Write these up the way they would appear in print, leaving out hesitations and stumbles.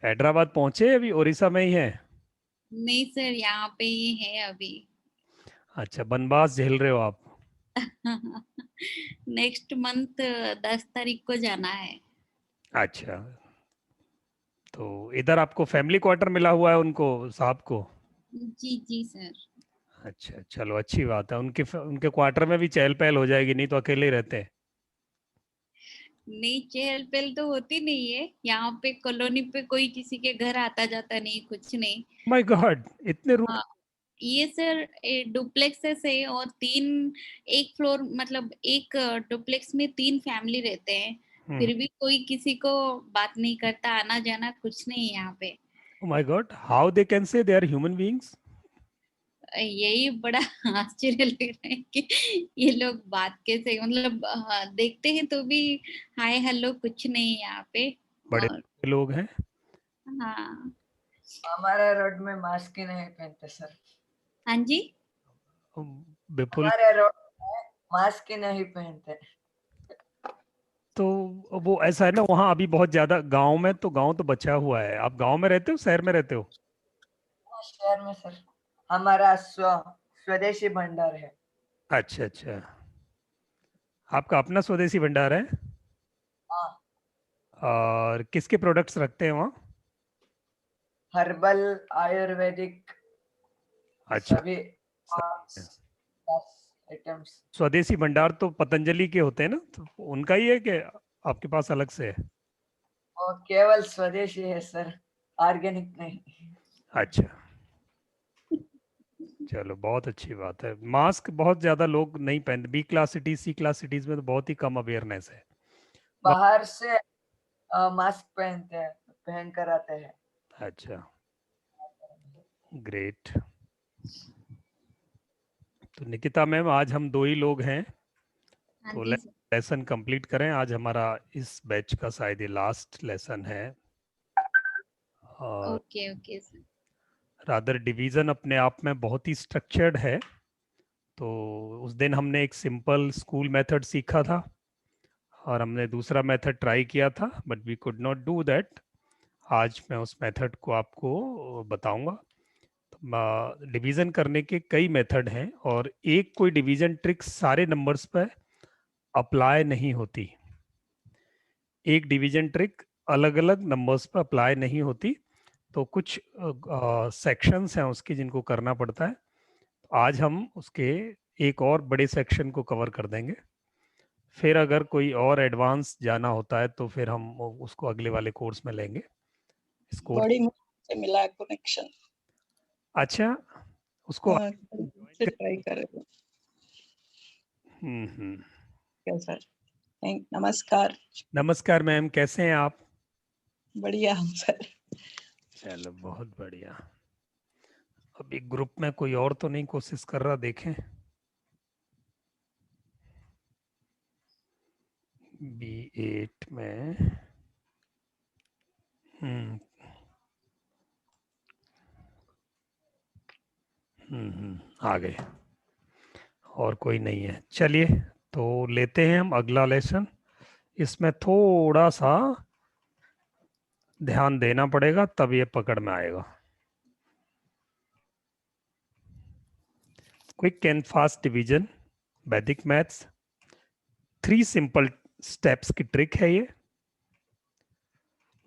हैदराबाद पहुंचे अभी उड़ीसा में ही है? नहीं सर, यहाँ पे ही है अभी। अच्छा, बनवास झेल रहे हो आप। नेक्स्ट मंथ 10 तारीख को जाना है। अच्छा, तो इधर आपको फैमिली क्वार्टर मिला हुआ है उनको, साहब को? जी जी सर। अच्छा, चलो अच्छी बात है। उनके क्वार्टर में भी चहल पहल हो जाएगी, नहीं तो अकेले ही रहते हैं। नहीं, चहल पहल तो होती नहीं है यहाँ पे। कॉलोनी पे कोई किसी के घर आता जाता नहीं, कुछ नहीं। माय गॉड, इतने रूड! हाँ, ये सर डुप्लेक्सेस है और तीन, एक फ्लोर मतलब एक डुप्लेक्स में तीन फैमिली रहते हैं। हम्म। फिर भी कोई किसी को बात नहीं करता, आना जाना कुछ नहीं है यहाँ पे। My God, how they can say they are human beings? यही बड़ा आश्चर्य लग रहा है कि ये लोग बात कैसे, मतलब देखते हैं तो भी हाय हेलो कुछ नहीं है यहाँ पे। बड़े और लोग हैं। हाँ। हमारे रोड में मास्क ही नहीं पहनते सर। हाँ जी। विपुल, हमारे रोड में मास्क ही नहीं पहनते। तो वो ऐसा है ना, वहाँ अभी बहुत ज्यादा गांव में, तो गांव तो बचा हुआ है। आप गांव में रहते हो, शहर में रहते हो? शहर में सर। हमारा स्वदेशी भंडार है। अच्छा अच्छा, आपका अपना स्वदेशी भंडार है? हाँ। और किसके प्रोडक्ट्स रखते हैं वहाँ? हर्बल, आयुर्वेदिक, अच्छा, सभी सही है। आइटम्स। स्वदेशी भंडार तो पतंजलि के होते हैं ना, तो उनका ही है कि आपके पास अलग से है? और केवल स्वदेशी है सर, ऑर्गेनिक नहीं। अच्छा, चलो बहुत अच्छी बात है। मास्क बहुत ज्यादा लोग नहीं पहनते, बी क्लास सिटीज, सी क्लास सिटीज में तो बहुत ही कम अवेयरनेस है। बाहर से मास्क पहनते हैं, पहन कर आते हैं। अच्छा, ग्रेट। तो निकिता मैम, आज हम दो ही लोग हैं, हाँ तो जी सर। लेसन कंप्लीट करें। आज हमारा इस बैच का शायद ये लास्ट लेसन है। और okay okay sir. Rather division अपने आप में बहुत ही स्ट्रक्चर्ड है। तो उस दिन हमने एक सिंपल स्कूल मेथड सीखा था, और हमने दूसरा मेथड ट्राई किया था, but we could not do that. आज मैं उस मेथड को आपको बताऊंगा। तो डिवीजन करने के कई मेथड हैं, और एक कोई डिवीजन ट्रिक सारे नंबर्स पर अप्लाई नहीं होती। एक डिवीजन ट्रिक अलग अलग नंबर्स पर अप्लाई नहीं होती। तो कुछ सेक्शंस हैं उसके जिनको करना पड़ता है। आज हम उसके एक और बड़े सेक्शन को कवर कर देंगे। फिर अगर कोई और एडवांस जाना होता है तो फिर हम उसको अगले वाले कोर्स में लेंगे। इस कोर्स, बड़ी मुश्किल से मिला कनेक्शन। अच्छा, उसको ज्वाइन से कर। ट्राई कर रहे हो हम्म। क्या सर? नमस्कार। नमस्कार मैम, कैसे हैं आप? बढ़िया हूँ सर। चलो बहुत बढ़िया। अभी ग्रुप में कोई और तो नहीं कोशिश कर रहा, देखें। B8 में हम्म आ गए। और कोई नहीं है, चलिए। तो लेते हैं हम अगला लेसन। इसमें थोड़ा सा ध्यान देना पड़ेगा, तब ये पकड़ में आएगा। क्विक एंड फास्ट डिवीजन, वैदिक मैथ्स, 3 सिंपल स्टेप्स की ट्रिक है ये।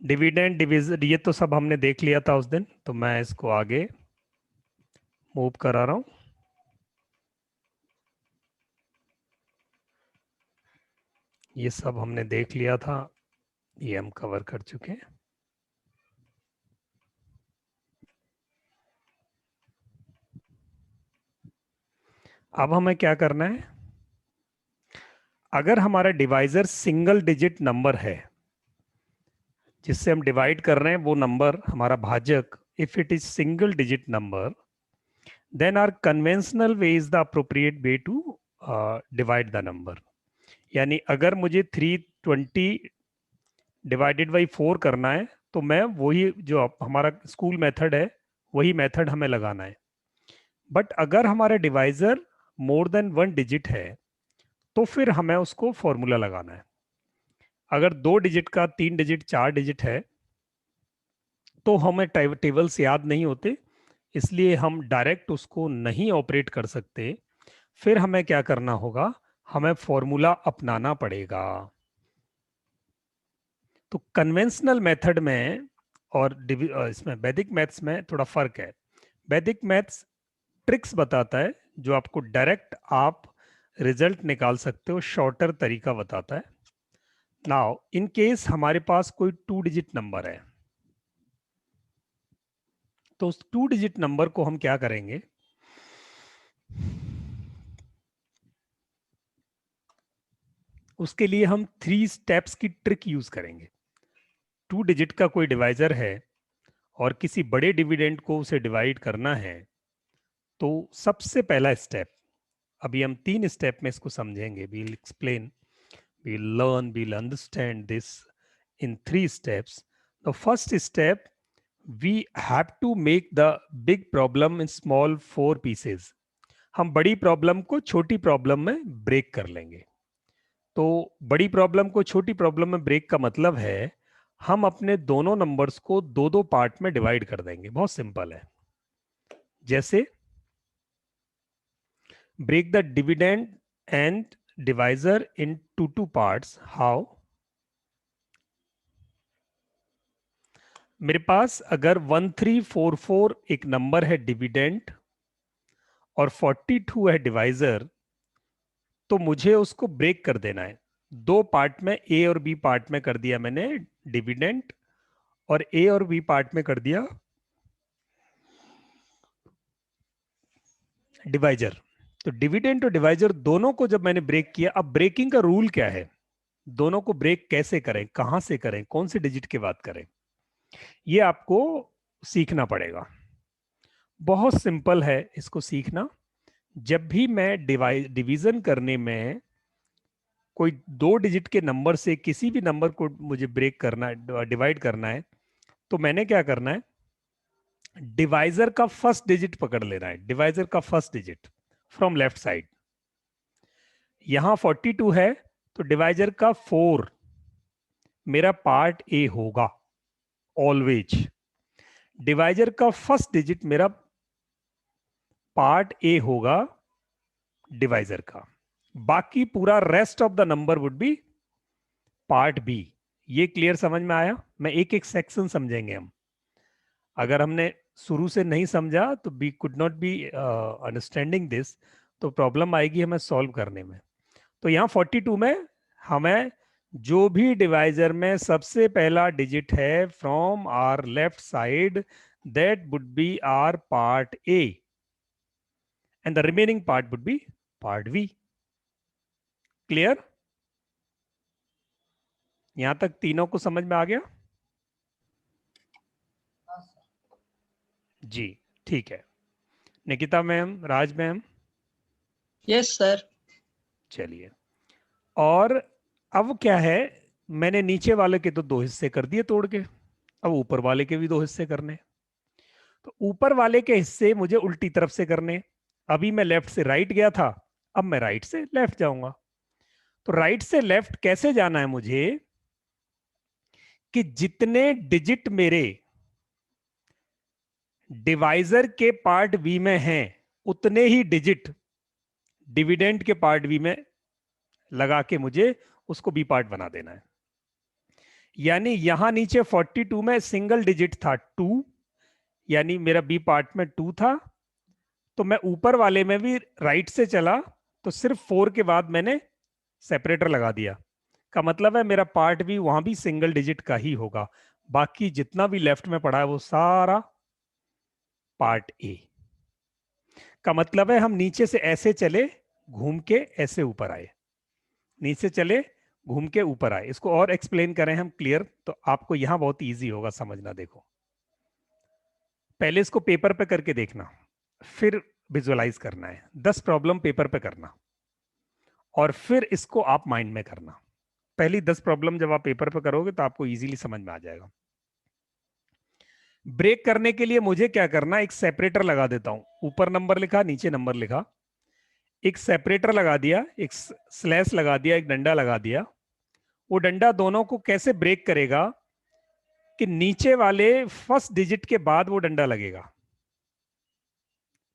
डिविडेंड डिविजन, ये तो सब हमने देख लिया था उस दिन, तो मैं इसको आगे मूव करा रहा हूं। ये सब हमने देख लिया था, ये हम कवर कर चुके हैं। अब हमें क्या करना है? अगर हमारा डिवाइजर सिंगल डिजिट नंबर है, जिससे हम डिवाइड कर रहे हैं वो नंबर हमारा भाजक, if it is single digit number, then our conventional way is the appropriate way to divide the number. यानी अगर मुझे 320 डिवाइडेड बाई 4 करना है, तो मैं वही जो हमारा स्कूल मेथड है, वही मेथड हमें लगाना है। बट अगर हमारा डिवाइजर मोर देन 1 डिजिट है, तो फिर हमें उसको फॉर्मूला लगाना है। अगर 2 डिजिट का, 3 डिजिट, 4 डिजिट है, तो हमें टेबल्स याद नहीं होते, इसलिए हम डायरेक्ट उसको नहीं ऑपरेट कर सकते। फिर हमें क्या करना होगा, हमें फॉर्मूला अपनाना पड़ेगा। तो कन्वेंशनल मेथड में और इसमें वैदिक मैथ्स में थोड़ा फर्क है। वैदिक मैथ्स ट्रिक्स बताता है जो आपको डायरेक्ट आप रिजल्ट निकाल सकते हो, शॉर्टर तरीका बताता है। नाउ इन केस हमारे पास कोई 2 डिजिट नंबर है, तो उस 2 डिजिट नंबर को हम क्या करेंगे, उसके लिए हम 3 स्टेप्स की ट्रिक यूज करेंगे। 2 डिजिट का कोई डिवाइजर है और किसी बड़े डिविडेंड को उसे डिवाइड करना है, तो सबसे पहला स्टेप, अभी हम 3 स्टेप में इसको समझेंगे, we'll explain, we'll learn, we'll understand this in 3 steps. The first step, we have to make the big problem in small 4 pieces. हम बड़ी प्रॉब्लम को छोटी प्रॉब्लम में ब्रेक कर लेंगे। तो बड़ी प्रॉब्लम को छोटी प्रॉब्लम में ब्रेक का मतलब है हम अपने दोनों नंबर्स को 2-2 पार्ट में डिवाइड कर देंगे। बहुत सिंपल है। जैसे break the dividend and divisor in 2 parts. How? मेरे पास अगर 1344 एक नंबर है डिविडेंड और 42 है डिवाइजर, तो मुझे उसको ब्रेक कर देना है 2 पार्ट में। ए और बी पार्ट में कर दिया मैंने डिविडेंड, और ए और बी पार्ट में कर दिया डिवाइजर। तो डिविडेंड और डिवाइजर दोनों को जब मैंने ब्रेक किया, अब ब्रेकिंग का रूल क्या है, दोनों को ब्रेक कैसे करें, कहां से करें, कौन से डिजिट की बात करें, ये आपको सीखना पड़ेगा। बहुत सिंपल है इसको सीखना। जब भी मैं डिवीजन करने में कोई 2 डिजिट के नंबर से किसी भी नंबर को मुझे ब्रेक करना है, डिवाइड करना है, तो मैंने क्या करना है, डिवाइजर का फर्स्ट डिजिट पकड़ लेना है। डिवाइजर का first digit from left side. यहां 42 है, तो डिवाइजर का 4 मेरा पार्ट ए होगा ऑलवेज। डिवाइजर का फर्स्ट डिजिट मेरा पार्ट ए होगा डिवाइजर का, बाकी पूरा rest of the number would be part B. ये क्लियर समझ में आया? मैं एक एक सेक्शन समझेंगे हम। अगर हमने शुरू से नहीं समझा तो we could not be understanding this, तो प्रॉब्लम आएगी हमें सॉल्व करने में। तो यहाँ 42 में हमें जो भी डिवाइजर में सबसे पहला डिजिट है from our left side, that would be our part A and the remaining part would be part V. Clear? यहां तक तीनों को समझ में आ गया? जी ठीक है। निकिता मैम, राज मैम, Yes, sir. चलिए। और अब क्या है, मैंने नीचे वाले के तो 2 हिस्से कर दिए तोड़ के, अब ऊपर वाले के भी 2 हिस्से करने। तो ऊपर वाले के हिस्से मुझे उल्टी तरफ से करने। अभी मैं लेफ्ट से राइट गया था, अब मैं राइट से लेफ्ट जाऊंगा। तो राइट से लेफ्ट कैसे जाना है मुझे, कि जितने डिजिट मेरे डिवाइजर के पार्ट बी में हैं, उतने ही डिजिट डिविडेंड के पार्ट बी में लगा के मुझे उसको बी पार्ट बना देना है। यानी यहां नीचे 42 में सिंगल डिजिट था 2, यानी मेरा बी पार्ट में 2 था। तो मैं ऊपर वाले में भी राइट से चला, तो सिर्फ 4 के बाद मैंने सेपरेटर लगा दिया, का मतलब है मेरा पार्ट भी वहां भी सिंगल डिजिट का ही होगा। बाकी जितना भी लेफ्ट में पड़ा है वो सारा पार्ट ए। का मतलब है हम नीचे से ऐसे चले, घूम के ऐसे ऊपर आए, नीचे चले घूम के ऊपर आए। इसको और एक्सप्लेन करें हम क्लियर, तो आपको यहां बहुत इजी होगा समझना। देखो, पहले इसको पेपर पे करके देखना, फिर विजुअलाइज करना है। 10 प्रॉब्लम पेपर पे करना और फिर इसको आप माइंड में करना। पहली 10 प्रॉब्लम जब आप पेपर पे करोगे तो आपको इजीली समझ में आ जाएगा। ब्रेक करने के लिए मुझे क्या करना, एक सेपरेटर लगा देता हूं। ऊपर नंबर लिखा, नीचे नंबर लिखा, एक सेपरेटर लगा दिया, एक स्लैश लगा दिया, एक डंडा लगा दिया। वो डंडा दोनों को कैसे ब्रेक करेगा, कि नीचे वाले फर्स्ट डिजिट के बाद वो डंडा लगेगा,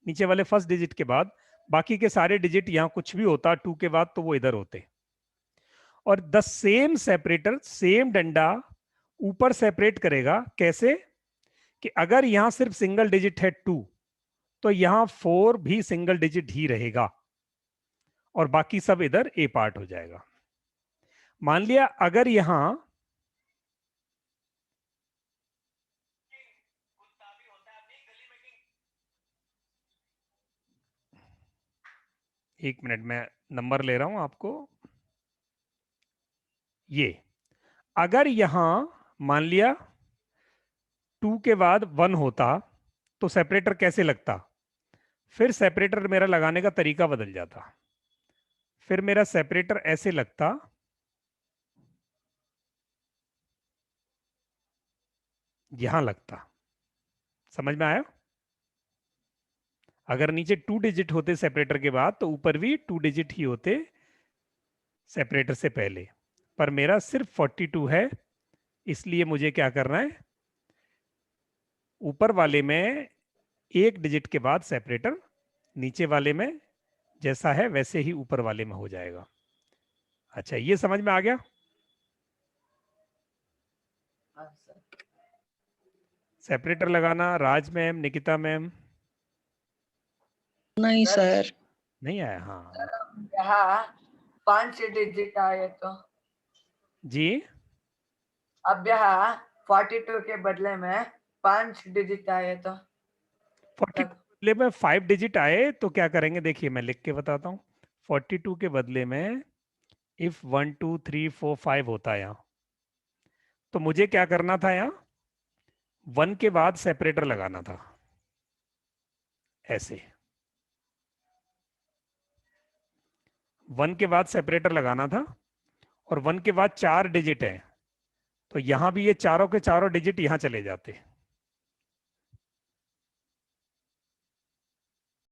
नीचे वाले फर्स्ट डिजिट के बाद, बाकी के सारे डिजिट यहां कुछ भी होता 2 के बाद तो वो इधर होते। और द सेम सेपरेटर, सेम डंडा ऊपर सेपरेट करेगा। कैसे? कि अगर यहां सिर्फ सिंगल डिजिट है 2, तो यहां 4 भी सिंगल डिजिट ही रहेगा और बाकी सब इधर ए पार्ट हो जाएगा। मान लिया अगर यहां एक मिनट में नंबर ले रहा हूं आपको। ये अगर यहां मान लिया 2 के बाद 1 होता तो सेपरेटर कैसे लगता? फिर सेपरेटर मेरा लगाने का तरीका बदल जाता। फिर मेरा सेपरेटर ऐसे लगता, यहां लगता। समझ में आया? अगर नीचे 2 डिजिट होते सेपरेटर के बाद तो ऊपर भी 2 डिजिट ही होते सेपरेटर से पहले, पर मेरा सिर्फ 42 है, इसलिए मुझे क्या करना है, ऊपर वाले में 1 डिजिट के बाद सेपरेटर, नीचे वाले में जैसा है वैसे ही ऊपर वाले में हो जाएगा। अच्छा, ये समझ में आ गया? हाँ सर। सेपरेटर लगाना राज मैम, निकिता मैम? नहीं सर। नहीं आया? हाँ यहाँ 5 डिजिट आए तो जी। अब यहाँ 42 के बदले में 5 डिजिट आए तो 42 के बदले में 5 डिजिट आए तो क्या करेंगे, देखिए मैं लिख के बताता हूँ। 42 के बदले में इफ 1 2 3 4 5 होता है यहाँ, तो मुझे क्या करना था, यहाँ 1 के बाद सेपरेटर लगाना था ऐसे। 1 के बाद सेपरेटर लगाना था और 1 के बाद 4 डिजिट है, तो यहां भी ये चारों के चारों डिजिट यहां चले जाते।